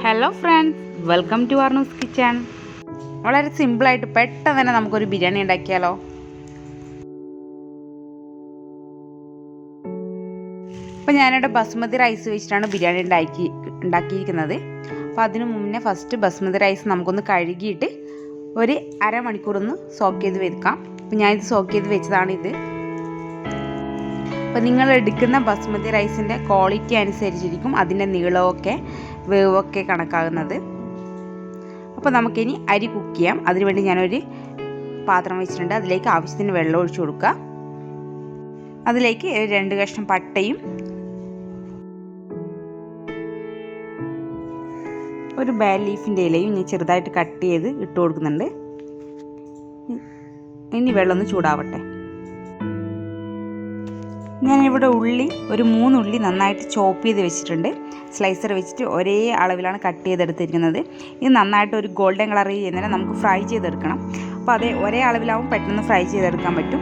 Hello friends, welcome to Arnu's kitchen. വളരെ സിമ്പിളായിട്ട് പെട്ടെന്ന് തന്നെ നമുക്കൊരു ബിരിയാണി ഉണ്ടാക്കിയാലോ. അപ്പോൾ ഞാനിവിടെ ബസ്മതി റൈസ് വെച്ചിട്ടാണ് ബിരിയാണി ഉണ്ടാക്കിയിരിക്കുന്നത്. അപ്പോൾ അതിനു മുന്നേ ഫസ്റ്റ് ബസ്മതി റൈസ് നമുക്കൊന്ന് കഴുകിയിട്ട് ഒരു അരമണിക്കൂർ ഒന്ന് സോക്ക് ചെയ്ത് വെക്കാം. അപ്പോൾ ഞാനിത് സോക്ക് ചെയ്ത് വെച്ചതാണിത്. അപ്പോൾ നിങ്ങൾ എടുക്കുന്ന ബസ്മതി റൈസിൻ്റെ ക്വാളിറ്റി അനുസരിച്ചിരിക്കും അതിൻ്റെ നീളമൊക്കെ വേവൊക്കെ കണക്കാകുന്നത്. അപ്പോൾ നമുക്കിനി അരി കുക്ക് ചെയ്യാം. അതിനുവേണ്ടി ഞാനൊരു പാത്രം വെച്ചിട്ടുണ്ട്. അതിലേക്ക് ആവശ്യത്തിന് വെള്ളം ഒഴിച്ചു കൊടുക്കുക. അതിലേക്ക് 2 കഷ്ണം പട്ടയും ഒരു ബേ ലീഫിൻ്റെ ഇലയും ഞാൻ ചെറുതായിട്ട് കട്ട് ചെയ്ത് ഇട്ട് കൊടുക്കുന്നുണ്ട്. ഇനി വെള്ളം ഒന്ന് ചൂടാവട്ടെ. ഞാനിവിടെ ഒരു 3 ഉള്ളി നന്നായിട്ട് ചോപ്പ് ചെയ്ത് വെച്ചിട്ടുണ്ട്. സ്ലൈസർ വെച്ചിട്ട് ഒരേ അളവിലാണ് കട്ട് ചെയ്തെടുത്തിരിക്കുന്നത്. ഇത് നന്നായിട്ട് ഒരു ഗോൾഡൻ കളർ ചെയ്യുന്നതിന് നമുക്ക് ഫ്രൈ ചെയ്തെടുക്കണം. അപ്പോൾ അതേ ഒരേ അളവിലാവും പെട്ടെന്ന് ഫ്രൈ ചെയ്തെടുക്കാൻ പറ്റും.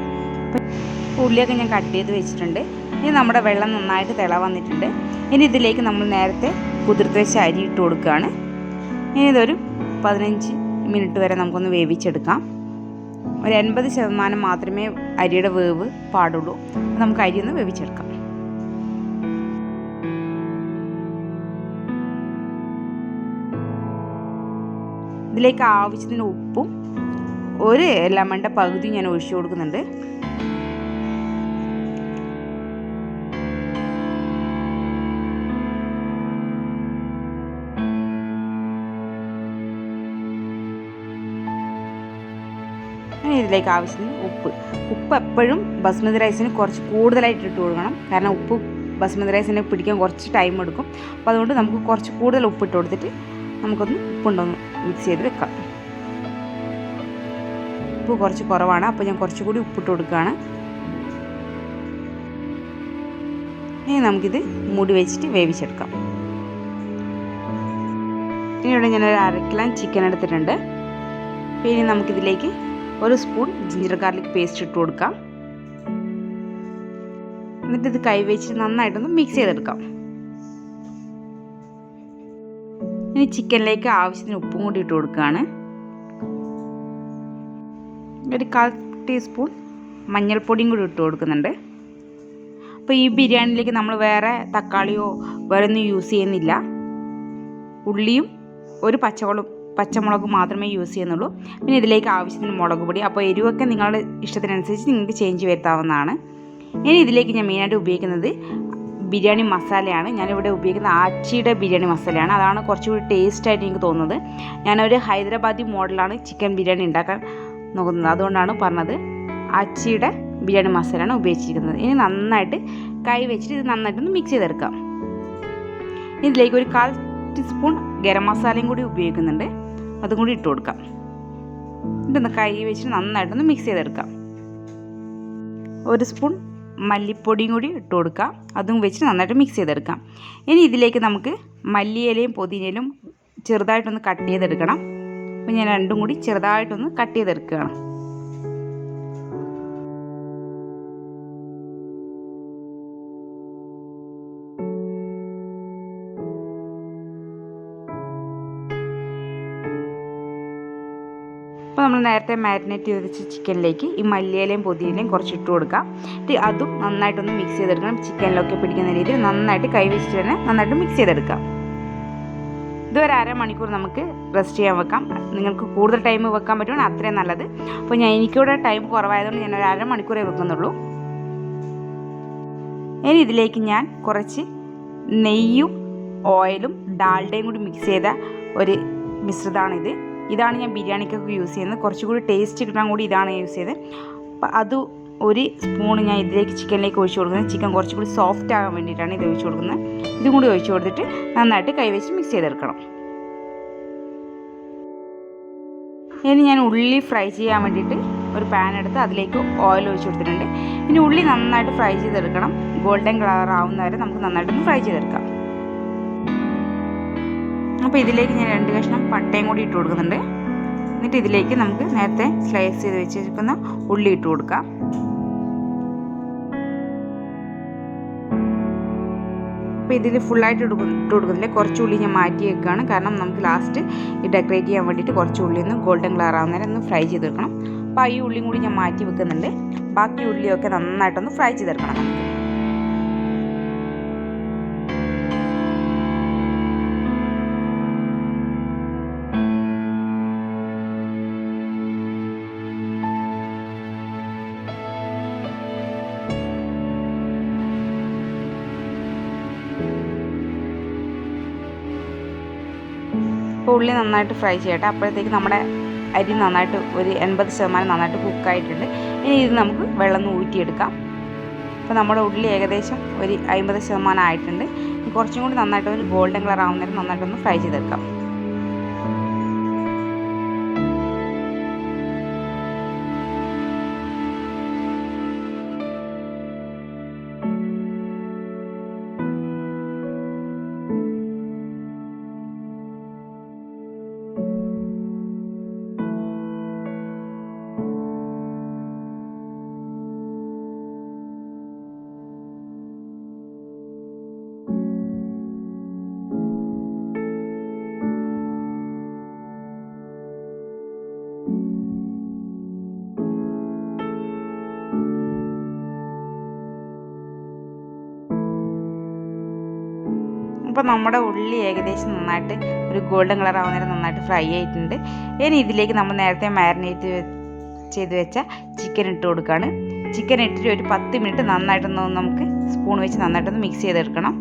ഉള്ളിയൊക്കെ ഞാൻ കട്ട് ചെയ്ത് വെച്ചിട്ടുണ്ട്. ഇനി നമ്മുടെ വെള്ളം നന്നായിട്ട് തിള വന്നിട്ടുണ്ട്. ഇനി ഇതിലേക്ക് നമ്മൾ നേരത്തെ കുതിർത്ത് വെച്ച അരി ഇട്ട് കൊടുക്കുകയാണ്. ഇനി ഇതൊരു 15 മിനിറ്റ് വരെ നമുക്കൊന്ന് വേവിച്ചെടുക്കാം. ഒരു 80% മാത്രമേ അരിയുടെ വേവ് പാടുള്ളൂ. നമുക്ക് അരി ഒന്ന് വേവിച്ചെടുക്കാം. ഇതിലേക്ക് ആവശ്യത്തിന് ഉപ്പും ഒരു ലെമണിൻ്റെ പകുതി ഞാൻ ഒഴിച്ചു കൊടുക്കുന്നുണ്ട്. ഇതിലേക്ക് ആവശ്യത്തിന് ഉപ്പ് എപ്പോഴും ബസ്മതി റൈസിന് കുറച്ച് കൂടുതലായിട്ട് ഇട്ട് കൊടുക്കണം. കാരണം ഉപ്പ് ബസ്മതി റൈസിന് പിടിക്കാൻ കുറച്ച് ടൈം എടുക്കും. അപ്പോൾ അതുകൊണ്ട് നമുക്ക് കുറച്ച് കൂടുതൽ ഉപ്പിട്ട് കൊടുത്തിട്ട് നമുക്കൊന്ന് ഉപ്പുണ്ടോന്ന് മിക്സ് ചെയ്ത് വെക്കാം. ഉപ്പ് കുറച്ച് കുറവാണ്, അപ്പോൾ ഞാൻ കുറച്ചുകൂടി ഉപ്പിട്ട് കൊടുക്കുകയാണ്. ഇനി നമുക്കിത് മൂടി വെച്ചിട്ട് വേവിച്ചെടുക്കാം. ഇനി ഇവിടെ ഞാനൊരു 1/2 കിലോ ചിക്കൻ എടുത്തിട്ടുണ്ട്. പിന്നെ നമുക്കിതിലേക്ക് 1 സ്പൂൺ ജിഞ്ചർ ഗാർലിക് പേസ്റ്റ് ഇട്ട് കൊടുക്കാം. എന്നിട്ട് ഇത് കൈവച്ച് നന്നായിട്ടൊന്ന് മിക്സ് ചെയ്തെടുക്കാം. ഇനി ചിക്കനിലേക്ക് ആവശ്യത്തിന് ഉപ്പും കൂടി ഇട്ട് കൊടുക്കുകയാണ്. ഒരു 1/4 ടീസ്പൂൺ മഞ്ഞൾപ്പൊടിയും കൂടി ഇട്ട് കൊടുക്കുന്നുണ്ട്. അപ്പോൾ ഈ ബിരിയാണിയിലേക്ക് നമ്മൾ വേറെ തക്കാളിയോ വേറെ ഒന്നും യൂസ് ചെയ്യുന്നില്ല. ഉള്ളിയും ഒരു പച്ചമുളക് മാത്രമേ യൂസ് ചെയ്യുന്നുള്ളൂ. പിന്നെ ഇതിലേക്ക് ആവശ്യത്തിന് മുളക് പൊടി. അപ്പോൾ എരിവൊക്കെ നിങ്ങളുടെ ഇഷ്ടത്തിനനുസരിച്ച് നിങ്ങൾക്ക് ചേഞ്ച് വരുത്താവുന്നതാണ്. ഇനി ഇതിലേക്ക് ഞാൻ മെയിനായിട്ട് ഉപയോഗിക്കുന്നത് ബിരിയാണി മസാലയാണ്. ഞാനിവിടെ ഉപയോഗിക്കുന്ന ആച്ചിയുടെ ബിരിയാണി മസാലയാണ്. അതാണ് കുറച്ചുകൂടി ടേസ്റ്റായിട്ട് എനിക്ക് തോന്നുന്നത്. ഞാനൊരു ഹൈദരാബാദി മോഡലാണ് ചിക്കൻ ബിരിയാണി ഉണ്ടാക്കാൻ നോക്കുന്നത്. അതുകൊണ്ടാണ് പറഞ്ഞത്. ആച്ചിയുടെ ബിരിയാണി മസാലയാണ് ഉപയോഗിച്ചിരിക്കുന്നത്. ഇനി നന്നായിട്ട് കൈ വെച്ചിട്ട് ഇത് നന്നായിട്ടൊന്ന് മിക്സ് ചെയ്തെടുക്കാം. ഇതിലേക്ക് ഒരു 1/4 ടീസ്പൂൺ ഗരം മസാലയും കൂടി ഉപയോഗിക്കുന്നുണ്ട്. അതും കൂടി ഇട്ട് കൊടുക്കാം. ഇതൊന്ന് കൈ വെച്ചിട്ട് നന്നായിട്ടൊന്ന് മിക്സ് ചെയ്തെടുക്കാം. 1 സ്പൂൺ മല്ലിപ്പൊടിയും കൂടി ഇട്ട് കൊടുക്കാം. അതും വെച്ചിട്ട് നന്നായിട്ട് മിക്സ് ചെയ്തെടുക്കാം. ഇനി ഇതിലേക്ക് നമുക്ക് മല്ലിയിലയും പുതിനയിലും ചെറുതായിട്ടൊന്ന് കട്ട് ചെയ്തെടുക്കണം. അപ്പോൾ ഞാൻ രണ്ടും കൂടി ചെറുതായിട്ടൊന്ന് കട്ട് ചെയ്തെടുക്കുകയാണ്. അപ്പോൾ നമ്മൾ നേരത്തെ മാരിനേറ്റ് ചെയ്ത് വെച്ച ചിക്കനിലേക്ക് ഈ മല്ലിയിലയും പുതിനയിലയും കുറച്ച് ഇട്ട് കൊടുക്കാം. അതും നന്നായിട്ടൊന്ന് മിക്സ് ചെയ്തെടുക്കണം. ചിക്കനിലൊക്കെ പിടിക്കുന്ന രീതിയിൽ നന്നായിട്ട് കൈ വെച്ചിട്ട് തന്നെ നന്നായിട്ട് മിക്സ് ചെയ്തെടുക്കാം. ഇതൊരു 1/2 മണിക്കൂർ നമുക്ക് റെസ്റ്റ് ചെയ്യാൻ വെക്കാം. നിങ്ങൾക്ക് കൂടുതൽ ടൈം വെക്കാൻ പറ്റുവാണെങ്കിൽ അത്രയും നല്ലത്. അപ്പോൾ എനിക്കിവിടെ ടൈം കുറവായതുകൊണ്ട് ഞാൻ ഒരു 1/2 മണിക്കൂറേ വെക്കുന്നുള്ളൂ. ഇനി ഇതിലേക്ക് ഞാൻ കുറച്ച് നെയ്യും ഓയിലും ഡാൽഡയും കൂടി മിക്സ് ചെയ്ത ഒരു മിശ്രിതമാണിത്. ഇതാണ് ഞാൻ ബിരിയാണിക്കൊക്കെ യൂസ് ചെയ്യുന്നത്. കുറച്ചുകൂടി ടേസ്റ്റ് കിട്ടാൻ കൂടി ഇതാണ് യൂസ് ചെയ്തത്. അപ്പോൾ അത് 1 സ്പൂൺ ഞാൻ ഇതിലേക്ക് ചിക്കനിലേക്ക് ഒഴിച്ചു കൊടുക്കുന്നത്. ചിക്കൻ കുറച്ചുകൂടി സോഫ്റ്റ് ആകാൻ വേണ്ടിയിട്ടാണ് ഇത് ഒഴിച്ചു കൊടുക്കുന്നത്. ഇതും കൂടി ഒഴിച്ചു കൊടുത്തിട്ട് നന്നായിട്ട് കൈവച്ച് മിക്സ് ചെയ്തെടുക്കണം. ഇനി ഞാൻ ഉള്ളി ഫ്രൈ ചെയ്യാൻ വേണ്ടിയിട്ട് ഒരു പാൻ എടുത്ത് അതിലേക്ക് ഓയിൽ ഒഴിച്ചു കൊടുത്തിട്ടുണ്ട്. ഇനി ഉള്ളി നന്നായിട്ട് ഫ്രൈ ചെയ്തെടുക്കണം. ഗോൾഡൻ കളർ ആവുന്നവരെ നമുക്ക് നന്നായിട്ടൊന്ന് ഫ്രൈ ചെയ്തെടുക്കാം. അപ്പോൾ ഇതിലേക്ക് ഞാൻ 2 കഷ്ണം പട്ടയും കൂടി ഇട്ട് കൊടുക്കുന്നുണ്ട്. എന്നിട്ട് ഇതിലേക്ക് നമുക്ക് നേരത്തെ സ്ലൈസ് ചെയ്ത് വെച്ചിരിക്കുന്ന ഉള്ളി ഇട്ട് കൊടുക്കാം. അപ്പോൾ ഇതിൽ ഫുള്ളായിട്ട് ഇട്ട് കൊടുക്കുന്നില്ല, കുറച്ച് ഉള്ളി ഞാൻ മാറ്റി വെക്കുകയാണ്. കാരണം നമുക്ക് ലാസ്റ്റ് ഈ ഡെക്കറേറ്റ് ചെയ്യാൻ വേണ്ടിയിട്ട് കുറച്ച് ഉള്ളി ഒന്ന് ഗോൾഡൻ കളർ ആവുന്നേരം ഒന്ന് ഫ്രൈ ചെയ്തെടുക്കണം. അപ്പോൾ ഈ ഉള്ളിയും കൂടി ഞാൻ മാറ്റി വെക്കുന്നുണ്ട്. ബാക്കി ഉള്ളിയൊക്കെ നന്നായിട്ടൊന്ന് ഫ്രൈ ചെയ്തെടുക്കണം നമുക്ക്. അപ്പോൾ ഉള്ളി നന്നായിട്ട് ഫ്രൈ ചെയ്യട്ടെ. അപ്പോഴത്തേക്ക് നമ്മുടെ അരി നന്നായിട്ട് ഒരു 80% നന്നായിട്ട് കുക്കായിട്ടുണ്ട്. ഇനി ഇത് നമുക്ക് വെള്ളം ഊറ്റിയെടുക്കാം. അപ്പോൾ നമ്മുടെ ഉള്ളി ഏകദേശം ഒരു 50% ആയിട്ടുണ്ട്. കുറച്ചും കൂടി നന്നായിട്ട് ഒരു ഗോൾഡൻ കളർ ആവുന്നേരം നന്നായിട്ടൊന്ന് ഫ്രൈ ചെയ്തെടുക്കാം. അപ്പോൾ നമ്മുടെ ഉള്ളി ഏകദേശം നന്നായിട്ട് ഒരു ഗോൾഡൻ കളർ ആവുന്നേരം നന്നായിട്ട് ഫ്രൈ ആയിട്ടുണ്ട്. ഇനി ഇതിലേക്ക് നമ്മൾ നേരത്തെ മാരിനേറ്റ് ചെയ്ത് വെച്ച ചിക്കൻ ഇട്ട് കൊടുക്കുകയാണ്. ചിക്കൻ ഇട്ടിട്ട് ഒരു 10 മിനിറ്റ് നന്നായിട്ടൊന്ന് നമുക്ക് സ്പൂൺ വെച്ച് നന്നായിട്ടൊന്ന് മിക്സ് ചെയ്തെടുക്കണം.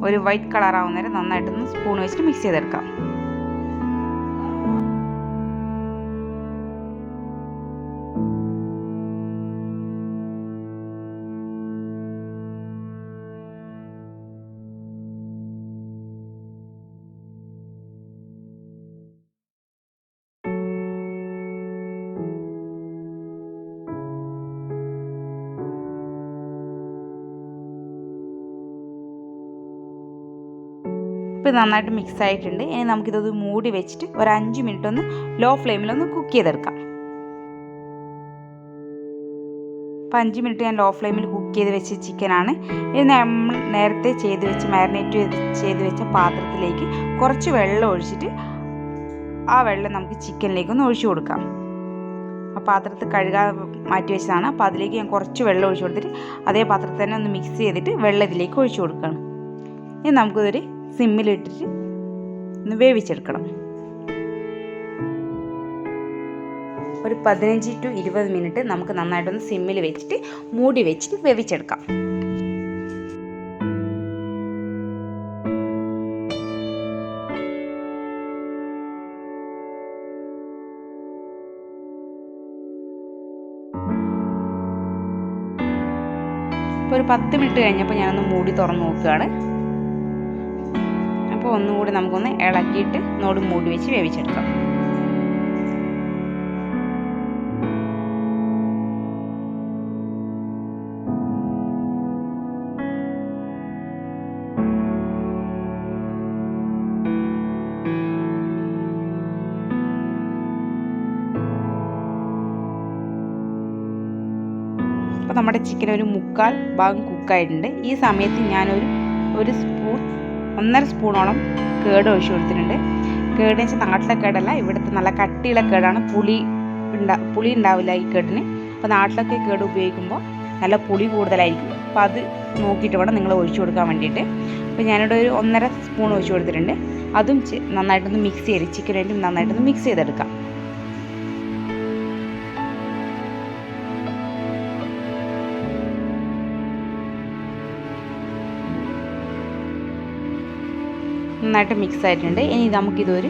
ഒരു വൈറ്റ് കളർ ആവുന്നേരം നന്നായിട്ടൊന്ന് സ്പൂൺ വെച്ചിട്ട് മിക്സ് ചെയ്തെടുക്കാം. ഇപ്പോൾ നന്നായിട്ട് മിക്സ് ആയിട്ടുണ്ട്. ഇനി നമുക്കിതൊന്ന് മൂടി വെച്ചിട്ട് ഒരു 5 മിനിറ്റ് ഒന്ന് ലോ ഫ്ലെയിമിലൊന്ന് കുക്ക് ചെയ്തെടുക്കാം. അപ്പോൾ 5 മിനിറ്റ് ഞാൻ ലോ ഫ്ലെയിമിൽ കുക്ക് ചെയ്ത് വെച്ച ചിക്കനാണ്. ഇത് നമ്മൾ നേരത്തെ മാരിനേറ്റ് ചെയ്ത് വെച്ച പാത്രത്തിലേക്ക് കുറച്ച് വെള്ളം ഒഴിച്ചിട്ട് ആ വെള്ളം നമുക്ക് ചിക്കനിലേക്കൊന്ന് ഒഴിച്ചു കൊടുക്കാം. ആ പാത്രത്തിൽ കഴുകാൻ മാറ്റി വെച്ചതാണ്. അപ്പോൾ അതിലേക്ക് ഞാൻ കുറച്ച് വെള്ളം ഒഴിച്ചു കൊടുത്തിട്ട് അതേ പാത്രത്തിൽ തന്നെ ഒന്ന് മിക്സ് ചെയ്തിട്ട് വെള്ളം ഇതിലേക്ക് ഒഴിച്ചു കൊടുക്കുകയാണ്. ഇനി നമുക്കിതൊരു സിമ്മിലിട്ടിട്ട് ഒന്ന് വേവിച്ചെടുക്കണം. ഒരു 15 to 20 മിനിറ്റ് നമുക്ക് നന്നായിട്ടൊന്ന് സിമ്മിൽ വെച്ചിട്ട് മൂടി വെച്ചിട്ട് വേവിച്ചെടുക്കാം. ഇപ്പോൾ ഒരു 10 മിനിറ്റ് കഴിഞ്ഞപ്പോൾ ഞാനൊന്ന് മൂടി തുറന്ന് നോക്കുകയാണ്. അപ്പോൾ ഒന്നുകൂടി നമുക്കൊന്ന് ഇളക്കിയിട്ട് ഒന്നുകൂടി മൂടി വെച്ച് വേവിച്ചെടുക്കാം. അപ്പോൾ നമ്മുടെ ചിക്കൻ ഒരു 1/4 ഭാഗം കുക്കായിട്ടുണ്ട്. ഈ സമയത്ത് ഞാനൊരു 1.5 സ്പൂണോളം കേട് ഒഴിച്ചു കൊടുത്തിട്ടുണ്ട്. കേടെന്ന് വെച്ചാൽ നാട്ടിലെ കേടല്ല, ഇവിടുത്തെ നല്ല കട്ടിയുള്ള കേടാണ്. പുളി ഉണ്ടാവില്ല ഈ കേടിന്. അപ്പോൾ നാട്ടിലൊക്കെ കേട് ഉപയോഗിക്കുമ്പോൾ നല്ല പുളി കൂടുതലായിരിക്കും. അപ്പോൾ അത് നോക്കിയിട്ട് വേണം നിങ്ങൾ ഒഴിച്ചു കൊടുക്കാൻ വേണ്ടിയിട്ട്. അപ്പോൾ ഞാനിവിടെ ഒരു 1.5 സ്പൂൺ ഒഴിച്ചു കൊടുത്തിട്ടുണ്ട്. അതും നന്നായിട്ടൊന്ന് മിക്സ് ചെയ്ത് ചിക്കനായിട്ട് നന്നായിട്ടൊന്ന് മിക്സ് ചെയ്തെടുക്കാം. നന്നായിട്ട് മിക്സ് ആയിട്ടുണ്ട്. ഇനി നമുക്കിതൊരു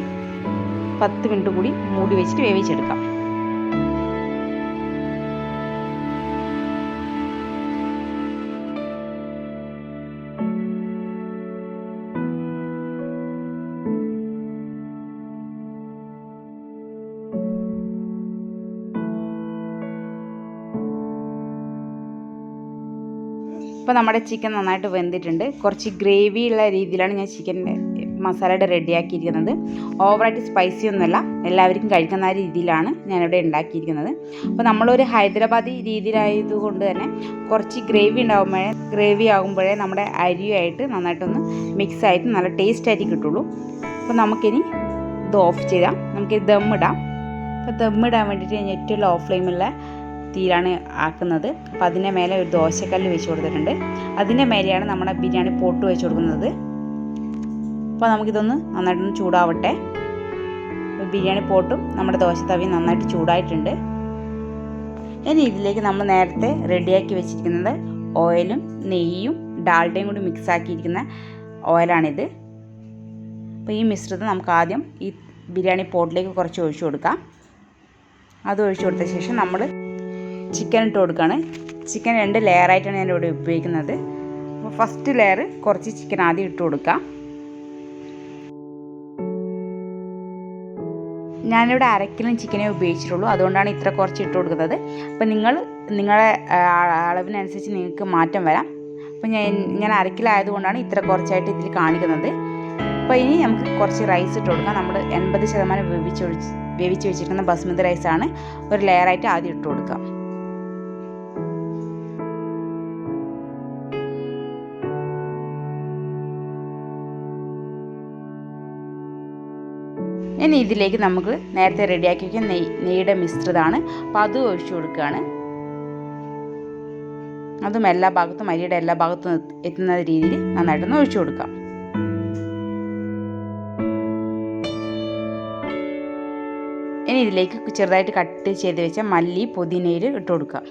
10 മിനിറ്റ് കൂടി മൂടി വെച്ചിട്ട് വേവിച്ചെടുക്കാം. ഇപ്പോൾ നമ്മുടെ ചിക്കൻ നന്നായിട്ട് വെന്തിട്ടുണ്ട്. കുറച്ച് ഗ്രേവി ഉള്ള രീതിയിലാണ് ഞാൻ ചിക്കൻ മസാലയുടെ റെഡിയാക്കിയിരിക്കുന്നത്. ഓവറായിട്ട് സ്പൈസി ഒന്നുമല്ല, എല്ലാവർക്കും കഴിക്കുന്ന രീതിയിലാണ് ഞാനിവിടെ ഉണ്ടാക്കിയിരിക്കുന്നത്. അപ്പോൾ നമ്മളൊരു ഹൈദരാബാദി രീതിയിലായതുകൊണ്ട് തന്നെ കുറച്ച് ഗ്രേവി ആകുമ്പോഴേ നമ്മുടെ അരിയുമായിട്ട് നന്നായിട്ടൊന്ന് മിക്സ് ആയിട്ട് നല്ല ടേസ്റ്റ് ആയിട്ട് കിട്ടുള്ളൂ. അപ്പോൾ നമുക്കിനി ഇത് ഓഫ് ചെയ്യാം. നമുക്ക് ദമ്മിടാം. അപ്പോൾ ദമ്മിടാൻ വേണ്ടിയിട്ട് ഞാൻ ഏറ്റവും ലോ ഫ്ലെയിമുള്ള തീയിലാണ് ആക്കുന്നത്. അപ്പോൾ അതിൻ്റെ മേലെ ഒരു ദോശക്കല്ല് വെച്ച് കൊടുത്തിട്ടുണ്ട്. അതിൻ്റെ മേലെയാണ് നമ്മുടെ ബിരിയാണി പോട്ട് വെച്ച് കൊടുക്കുന്നത്. അപ്പോൾ നമുക്കിതൊന്ന് നന്നായിട്ടൊന്ന് ചൂടാവട്ടെ. അപ്പോൾ ബിരിയാണി പോട്ടും നമ്മുടെ ദോശ തവിയും നന്നായിട്ട് ചൂടായിട്ടുണ്ട്. ഇനി ഇതിലേക്ക് നമ്മൾ നേരത്തെ റെഡിയാക്കി വെച്ചിരിക്കുന്നത് ഓയിലും നെയ്യും ഡാൽഡയും കൂടി മിക്സ് ആക്കിയിരിക്കുന്ന ഓയിലാണിത്. അപ്പോൾ ഈ മിശ്രിതം നമുക്ക് ആദ്യം ഈ ബിരിയാണി പോട്ടിലേക്ക് കുറച്ച് ഒഴിച്ചു കൊടുക്കാം. അത് ഒഴിച്ചു കൊടുത്ത ശേഷം നമ്മൾ ചിക്കൻ ഇട്ട് കൊടുക്കുകയാണ്. ചിക്കൻ 2 ലെയറായിട്ടാണ് ഞാനിവിടെ ഉപയോഗിക്കുന്നത്. അപ്പോൾ ഫസ്റ്റ് ലെയർ കുറച്ച് ചിക്കൻ ആദ്യം ഇട്ട് കൊടുക്കാം. ഞാനിവിടെ 1/2 കിലോ ചിക്കനേ ഉപയോഗിച്ചിട്ടുള്ളൂ, അതുകൊണ്ടാണ് ഇത്ര കുറച്ച് ഇട്ട് കൊടുക്കുന്നത്. അപ്പോൾ നിങ്ങളുടെ അളവിനനുസരിച്ച് നിങ്ങൾക്ക് മാറ്റം വരാം. അപ്പോൾ ഞാൻ 1/2 കിലോ ആയതുകൊണ്ടാണ് ഇത്ര കുറച്ചായിട്ട് ഇതിൽ കാണിക്കുന്നത്. അപ്പോൾ ഇനി നമുക്ക് കുറച്ച് റൈസ് ഇട്ട് കൊടുക്കാം. നമ്മൾ 80% വേവിച്ച് വെച്ചിരിക്കുന്ന ബസ്മതി റൈസാണ് ഒരു ലെയറായിട്ട് ആദ്യം ഇട്ട് കൊടുക്കാം. ഇനി ഇതിലേക്ക് നമുക്ക് നേരത്തെ റെഡിയാക്കി വയ്ക്കുന്ന നെയ്യുടെ മിശ്രിതമാണ്. അപ്പോൾ അത് ഒഴിച്ചു കൊടുക്കുകയാണ്. അതും എല്ലാ ഭാഗത്തും അരിയുടെ എല്ലാ ഭാഗത്തും എത്തുന്ന രീതിയിൽ നന്നായിട്ടൊന്ന് ഒഴിച്ചു കൊടുക്കാം. ഇനി ഇതിലേക്ക് ചെറുതായിട്ട് കട്ട് ചെയ്ത് വെച്ച മല്ലി പുതിനയിൽ ഇട്ട് കൊടുക്കാം.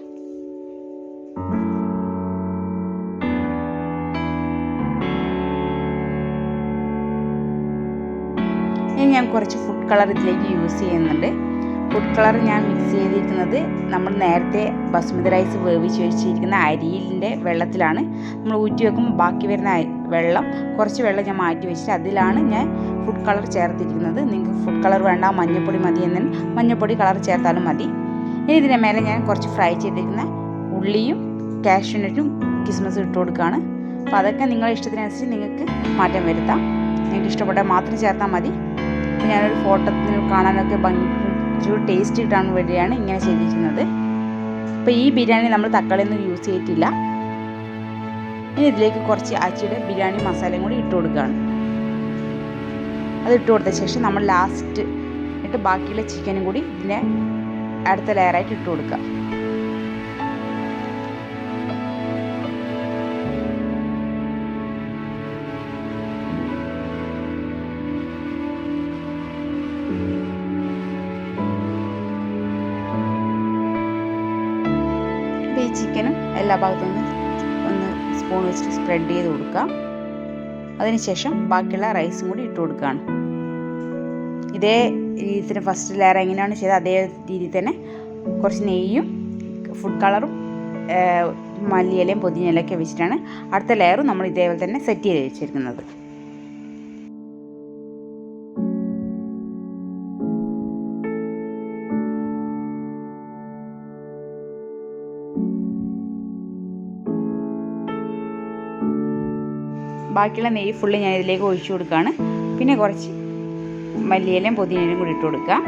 ഇനി ഞാൻ കുറച്ച് ഫുഡ് കളർ ഇതിലേക്ക് യൂസ് ചെയ്യുന്നുണ്ട്. ഫുഡ് കളർ ഞാൻ മിക്സ് ചെയ്തിരിക്കുന്നത് നമ്മൾ നേരത്തെ ബസ്മതി റൈസ് വേവിച്ച് വെച്ചിരിക്കുന്ന അരിയിൻ്റെ വെള്ളത്തിലാണ്. നമ്മൾ ഊറ്റി വെക്കുമ്പോൾ ബാക്കി വരുന്ന കുറച്ച് വെള്ളം ഞാൻ മാറ്റി വെച്ചിട്ട് അതിലാണ് ഞാൻ ഫുഡ് കളർ ചേർത്തിരിക്കുന്നത്. നിങ്ങൾക്ക് ഫുഡ് കളർ വേണ്ട, മഞ്ഞൾപ്പൊടി മതി എന്നും മഞ്ഞൾപ്പൊടി കളർ ചേർത്താലും മതി. ഇനി ഇതിൻ്റെ മേലെ ഞാൻ കുറച്ച് ഫ്രൈ ചെയ്തിരിക്കുന്ന ഉള്ളിയും കാഷ്യൂനട്ടും കിസ്മസും ഇട്ട് കൊടുക്കുകയാണ്. അപ്പോൾ അതൊക്കെ നിങ്ങളുടെ ഇഷ്ടത്തിനനുസരിച്ച് നിങ്ങൾക്ക് മാറ്റം വരുത്താം. നിങ്ങൾക്ക് ഇഷ്ടപ്പെട്ടാൽ മാത്രം ചേർത്താൽ മതി. അപ്പോൾ ഞാനൊരു ഫോട്ടോത്തിന് കാണാനൊക്കെ ഭംഗിക്കും ഇച്ചിരി ടേസ്റ്റ് കിട്ടാൻ വേണ്ടിയാണ് ഇങ്ങനെ ചെയ്തിരിക്കുന്നത്. അപ്പോൾ ഈ ബിരിയാണി നമ്മൾ തക്കാളിയൊന്നും യൂസ് ചെയ്തിട്ടില്ല. ഇനി ഇതിലേക്ക് കുറച്ച് ആച്ചിയുടെ ബിരിയാണി മസാലയും കൂടി ഇട്ട് കൊടുക്കുകയാണ്. അത് ഇട്ട് കൊടുത്ത ശേഷം നമ്മൾ ലാസ്റ്റ് ഇട്ട് ബാക്കിയുള്ള ചിക്കനും കൂടി ഇതിൻ്റെ അടുത്ത ലെയറായിട്ട് ഇട്ട് കൊടുക്കുക. ഈ ചിക്കനും എല്ലാ ഭാഗത്തും ഒന്ന് സ്പൂൺ വെച്ചിട്ട് സ്പ്രെഡ് ചെയ്ത് കൊടുക്കാം. അതിനുശേഷം ബാക്കിയുള്ള റൈസും കൂടി ഇട്ട് കൊടുക്കുകയാണ്. ഇതേ രീതിയിൽ ഫസ്റ്റ് ലെയർ എങ്ങനെയാണ് ചെയ്തത് അതേ രീതിയിൽ തന്നെ കുറച്ച് നെയ്യും ഫുഡ് കളറും മല്ലിയിലയും പുതിനയിലൊക്കെ വെച്ചിട്ടാണ് അടുത്ത ലെയറും നമ്മൾ ഇതേപോലെ തന്നെ സെറ്റ് ചെയ്ത് വെച്ചിരിക്കുന്നത്. ബാക്കിയുള്ള നെയ്യ് ഫുള്ള് ഞാൻ ഇതിലേക്ക് ഒഴിച്ചു കൊടുക്കുകയാണ്. പിന്നെ കുറച്ച് മല്ലിയിലയും പുതിനയിലയും കൂടി ഇട്ട് കൊടുക്കുക.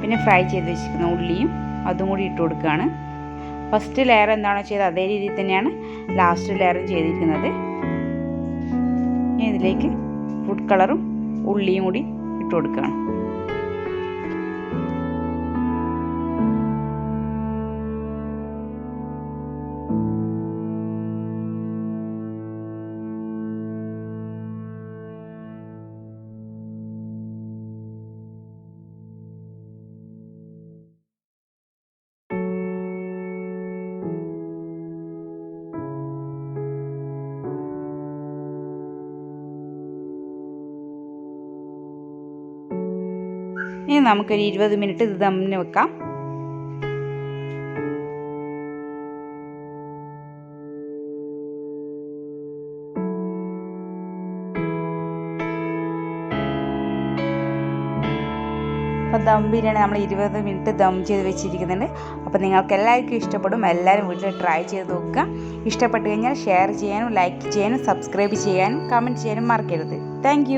പിന്നെ ഫ്രൈ ചെയ്ത് വെച്ചിരിക്കുന്ന ഉള്ളിയും അതും കൂടി ഇട്ട് കൊടുക്കുകയാണ്. ഫസ്റ്റ് ലെയർ എന്താണോ ചെയ്തത് അതേ രീതിയിൽ തന്നെയാണ് ലാസ്റ്റ് ലെയറും ചെയ്തിരിക്കുന്നത്. ഇതിലേക്ക് ഫുഡ് കളറും ഉള്ളിയും കൂടി ഇട്ട് കൊടുക്കുകയാണ്. ഇനി നമുക്കൊരു 20 മിനിറ്റ് ഇത് ദമ്മിന് വെക്കാം. അപ്പോൾ ദം ബിരിയാണി നമ്മൾ 20 മിനിറ്റ് ദം ചെയ്ത് വെച്ചിരിക്കുന്നുണ്ട്. അപ്പോൾ നിങ്ങൾക്ക് എല്ലാവർക്കും ഇഷ്ടപ്പെടും. എല്ലാവരും വീട്ടിൽ ട്രൈ ചെയ്ത് നോക്കുക. ഇഷ്ടപ്പെട്ട് കഴിഞ്ഞാൽ ഷെയർ ചെയ്യാനും ലൈക്ക് ചെയ്യാനും സബ്സ്ക്രൈബ് ചെയ്യാനും കമൻറ്റ് ചെയ്യാനും മറക്കരുത്. താങ്ക്